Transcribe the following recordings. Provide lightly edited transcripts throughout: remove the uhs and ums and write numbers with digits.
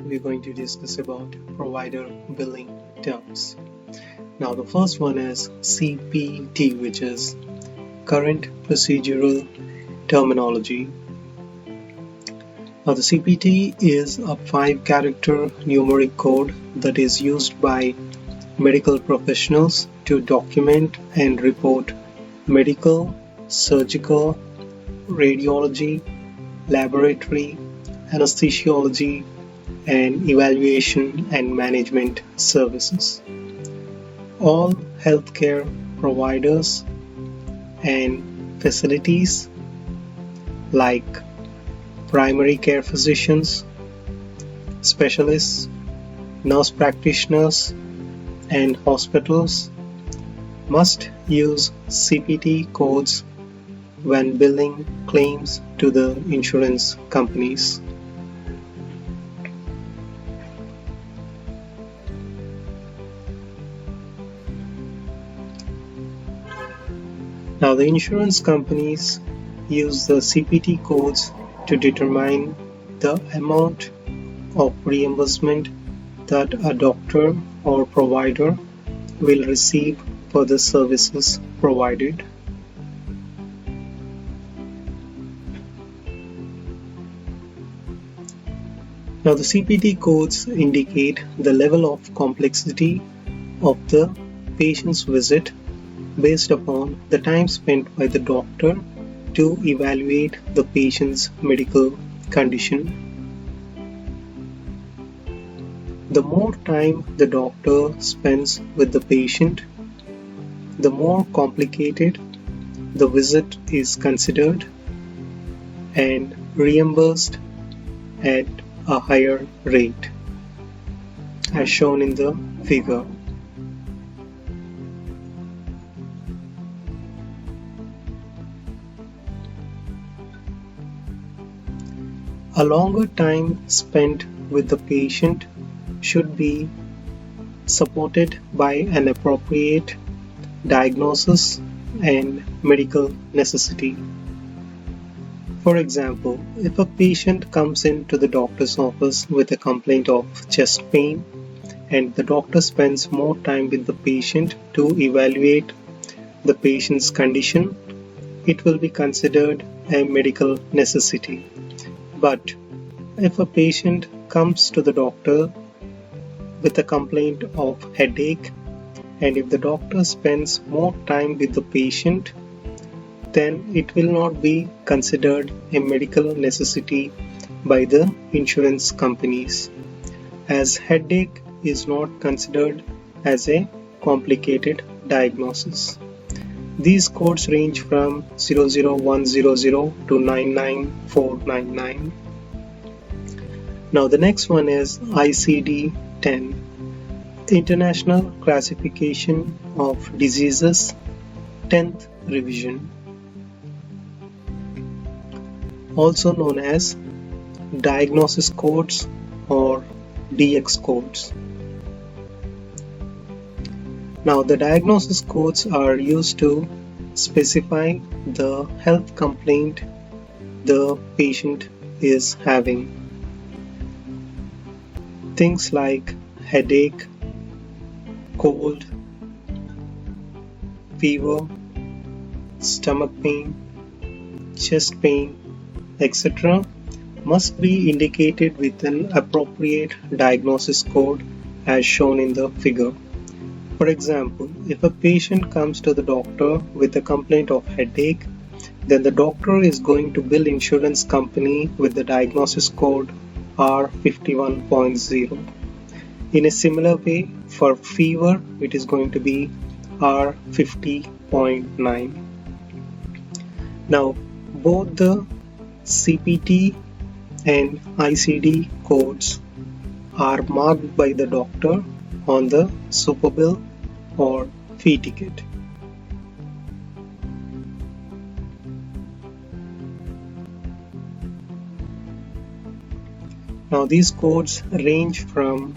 we're going to discuss about provider billing terms. Now the first one is CPT, which is current procedural terminology. Now the CPT is a 5-character numeric code that is used by medical professionals to document and report medical, surgical, radiology, laboratory, anesthesiology, and evaluation and management services. All healthcare providers and facilities like primary care physicians, specialists, nurse practitioners, and hospitals must use CPT codes when billing claims to the insurance companies. Now the insurance companies use the CPT codes to determine the amount of reimbursement that a doctor or provider will receive for the services provided. Now the CPT codes indicate the level of complexity of the patient's visit based upon the time spent by the doctor to evaluate the patient's medical condition. The more time the doctor spends with the patient, the more complicated the visit is considered and reimbursed at a higher rate, as shown in the figure. A longer time spent with the patient should be supported by an appropriate diagnosis and medical necessity. For example, if a patient comes into the doctor's office with a complaint of chest pain and the doctor spends more time with the patient to evaluate the patient's condition, it will be considered a medical necessity. But if a patient comes to the doctor with a complaint of headache and if the doctor spends more time with the patient, then it will not be considered a medical necessity by the insurance companies, as headache is not considered as a complicated diagnosis. These codes range from 00100 to 99499. Now the next one is ICD-10, International Classification of Diseases, 10th revision, also known as diagnosis codes or DX codes. Now the diagnosis codes are used to specify the health complaint the patient is having. Things like headache, cold, fever, stomach pain, chest pain, etc. must be indicated with an appropriate diagnosis code as shown in the figure. For example, if a patient comes to the doctor with a complaint of headache, then the doctor is going to bill insurance company with the diagnosis code R51.0. In a similar way, for fever, it is going to be R50.9. Now, both the CPT and ICD codes are marked by the doctor on the superbill or fee ticket. Now these codes range from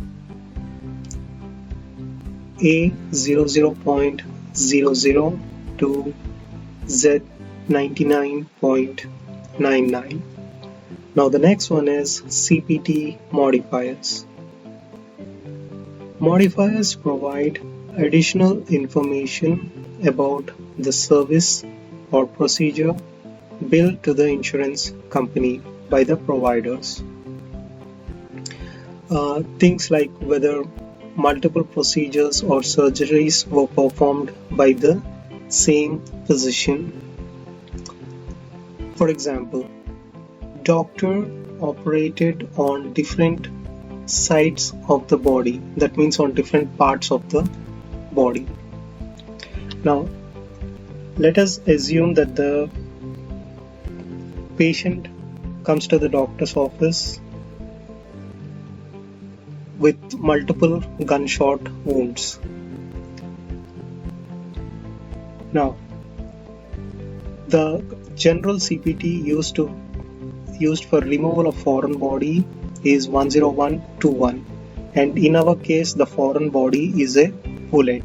A00.00 to Z99.99. Now the next one is CPT modifiers. Modifiers provide additional information about the service or procedure billed to the insurance company by the providers. Things like whether multiple procedures or surgeries were performed by the same physician. For example, doctor operated on different sides of the body, that means on different parts of the body. Now, let us assume that the patient comes to the doctor's office with multiple gunshot wounds. Now, the general CPT used for removal of foreign body is 10121, and in our case the foreign body is a bullet.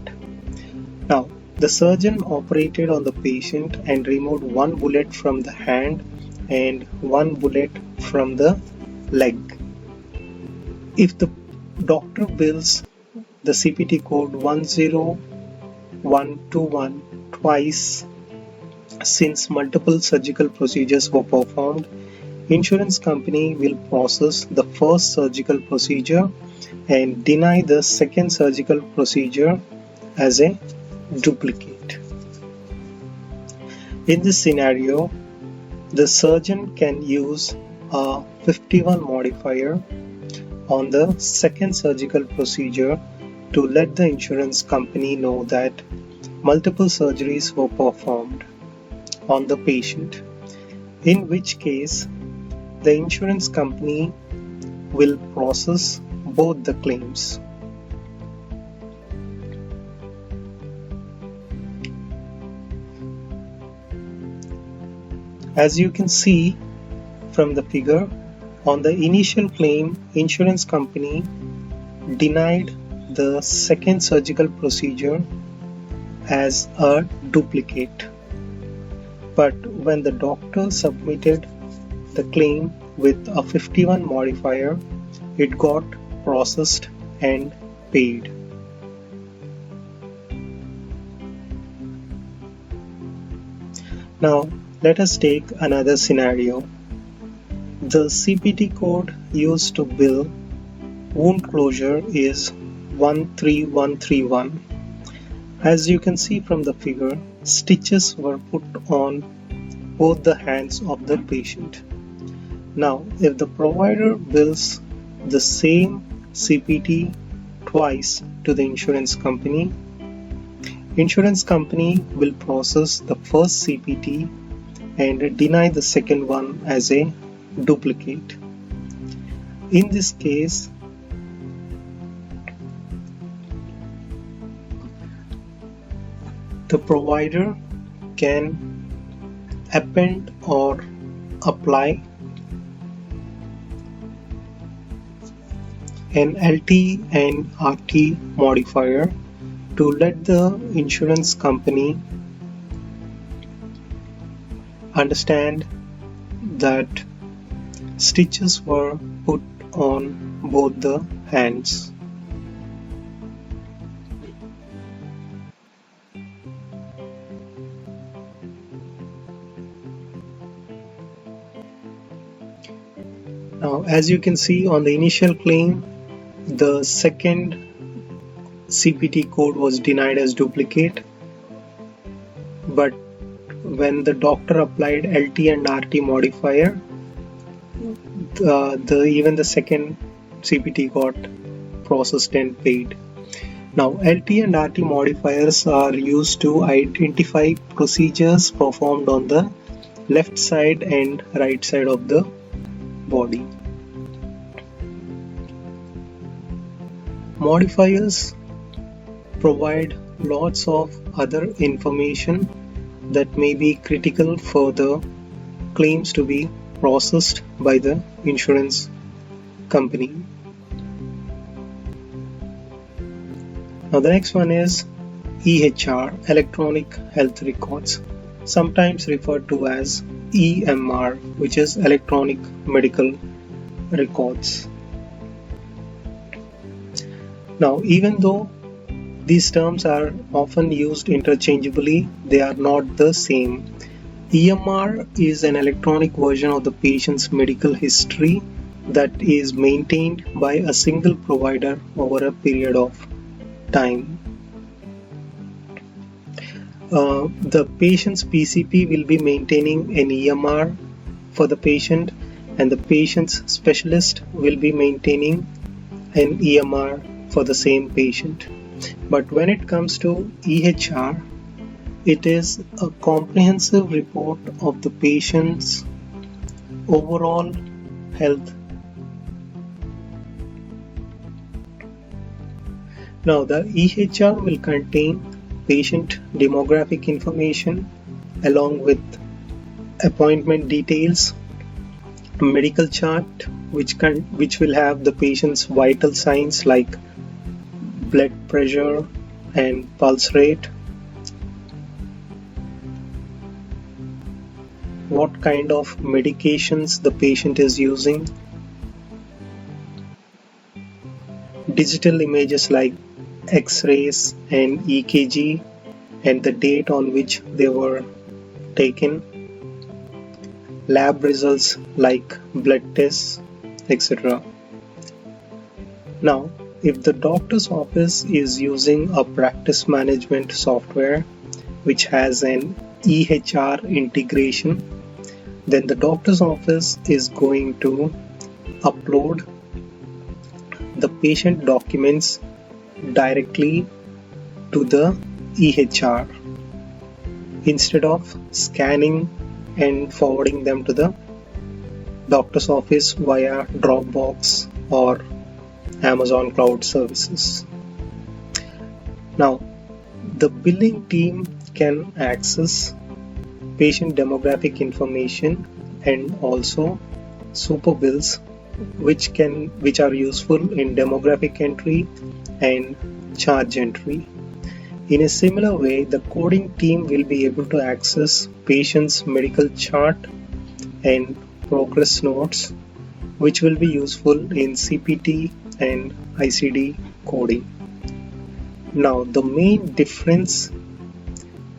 Now, the surgeon operated on the patient and removed one bullet from the hand and one bullet from the leg. If the doctor bills the CPT code 10121 twice since multiple surgical procedures were performed, insurance company will process the first surgical procedure and deny the second surgical procedure as a duplicate. In this scenario, the surgeon can use a 51 modifier on the second surgical procedure to let the insurance company know that multiple surgeries were performed on the patient, in which case the insurance company will process both the claims. As you can see from the figure, on the initial claim, insurance company denied the second surgical procedure as a duplicate. But when the doctor submitted the claim with a 51 modifier, it got processed and paid. Now, let us take another scenario. The CPT code used to bill wound closure is 13131. As you can see from the figure, stitches were put on both the hands of the patient. Now, if the provider bills the same CPT twice to the insurance company will process the first CPT and deny the second one as a duplicate. In this case, the provider can append or apply an LT and RT modifier to let the insurance company understand that stitches were put on both the hands. Now, as you can see on the initial claim, the second CPT code was denied as duplicate, but when the doctor applied LT and RT modifier, even the second CPT got processed and paid. Now, LT and RT modifiers are used to identify procedures performed on the left side and right side of the body. Modifiers provide lots of other information that may be critical for the claims to be processed by the insurance company. Now the next one is EHR, electronic health records, sometimes referred to as EMR, which is electronic medical records. Now, even though these terms are often used interchangeably, they are not the same. EMR is an electronic version of the patient's medical history that is maintained by a single provider over a period of time. The patient's PCP will be maintaining an EMR for the patient, and the patient's specialist will be maintaining an EMR for the same patient. But when it comes to EHR, it is a comprehensive report of the patient's overall health. Now, the EHR will contain patient demographic information along with appointment details, a medical chart which will have the patient's vital signs like blood pressure and pulse rate, what kind of medications the patient is using, digital images like X-rays and EKG and the date on which they were taken, lab results like blood tests, etc. Now, if the doctor's office is using a practice management software which has an EHR integration, then the doctor's office is going to upload the patient documents directly to the EHR instead of scanning and forwarding them to the doctor's office via Dropbox or Amazon Cloud Services. Now, the billing team can access patient demographic information and also super bills which are useful in demographic entry and charge entry. In a similar way, the coding team will be able to access patient's medical chart and progress notes, which will be useful in CPT and ICD coding. Now, the main difference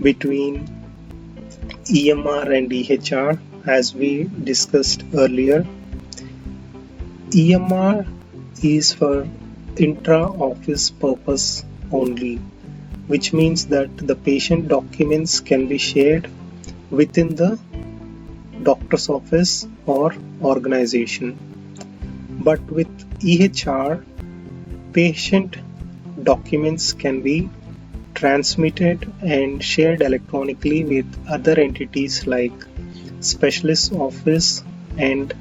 between EMR and EHR, as we discussed earlier, EMR is for intra-office purpose only, which means that the patient documents can be shared within the doctor's office or organization. But with EHR, patient documents can be transmitted and shared electronically with other entities like specialist office and